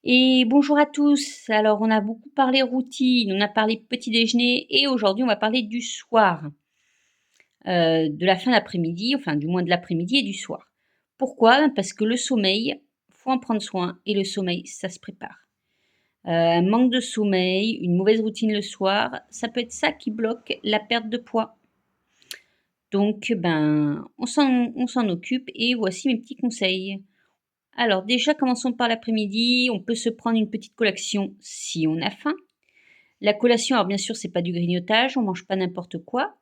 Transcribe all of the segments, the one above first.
Et bonjour à tous. Alors, on a beaucoup parlé routine, on a parlé petit déjeuner et aujourd'hui, on va parler du soir, de la fin d'après-midi, enfin, du moins de l'après-midi et du soir. Pourquoi? Parce que le sommeil, faut en prendre soin et le sommeil, ça se prépare. Un manque de sommeil, une mauvaise routine le soir, ça peut être ça qui bloque la perte de poids. Donc, ben, on s'en occupe et voici mes petits conseils. Alors déjà, commençons par l'après-midi. On peut se prendre une petite collation si on a faim. La collation, alors bien sûr, c'est pas du grignotage, on mange pas n'importe quoi.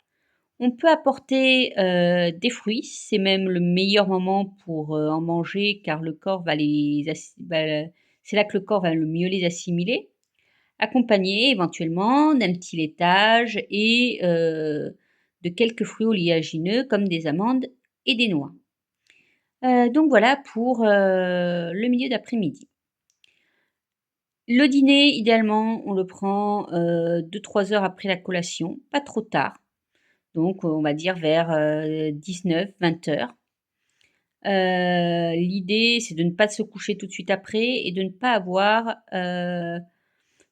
On peut apporter, des fruits, c'est même le meilleur moment pour, en manger car le corps va les c'est là que le corps va le mieux les assimiler. Accompagné éventuellement d'un petit laitage et de quelques fruits oléagineux comme des amandes et des noix. Donc voilà pour, le milieu d'après-midi. Le dîner, idéalement, on le prend, 2-3 heures après la collation, pas trop tard. Donc, on va dire vers, 19-20 heures. L'idée, c'est de ne pas se coucher tout de suite après et de ne pas avoir, le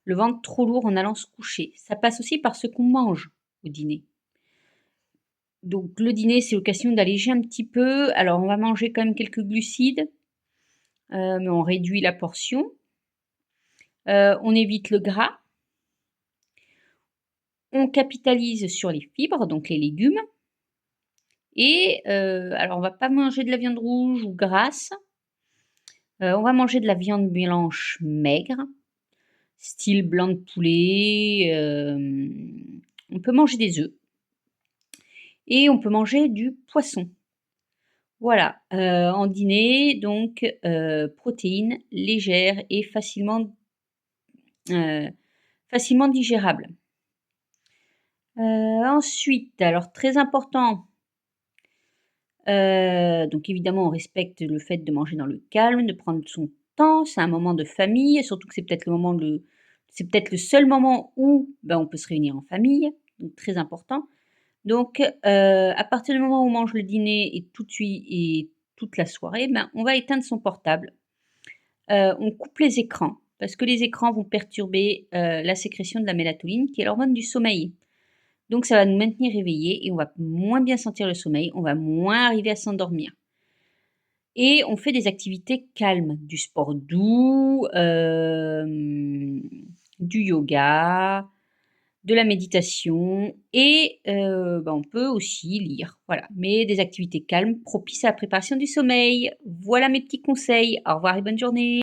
ventre trop lourd en allant se coucher. Ça passe aussi par ce qu'on mange au dîner. Donc le dîner, c'est l'occasion d'alléger un petit peu. Alors on va manger quand même quelques glucides, mais on réduit la portion. On évite le gras. On capitalise sur les fibres, donc les légumes. Et alors on va pas manger de la viande rouge ou grasse. On va manger de la viande blanche maigre, style blanc de poulet, on peut manger des œufs et on peut manger du poisson. Voilà, en dîner donc protéines légères et heu, facilement digérables. Ensuite, alors très important, donc évidemment, on respecte le fait de manger dans le calme, de prendre son temps. C'est un moment de famille, surtout que c'est peut-être le seul moment où, ben, on peut se réunir en famille, donc très important. Donc, à partir du moment où on mange le dîner et tout de suite et toute la soirée, ben, on va éteindre son portable. On coupe les écrans parce que les écrans vont perturber, la sécrétion de la mélatonine qui est l'hormone du sommeil. Donc ça va nous maintenir éveillés et on va moins bien sentir le sommeil, on va moins arriver à s'endormir. Et on fait des activités calmes, du sport doux, du yoga, de la méditation et bah, on peut aussi lire, voilà. Mais des activités calmes propices à la préparation du sommeil. Voilà mes petits conseils. Au revoir et bonne journée.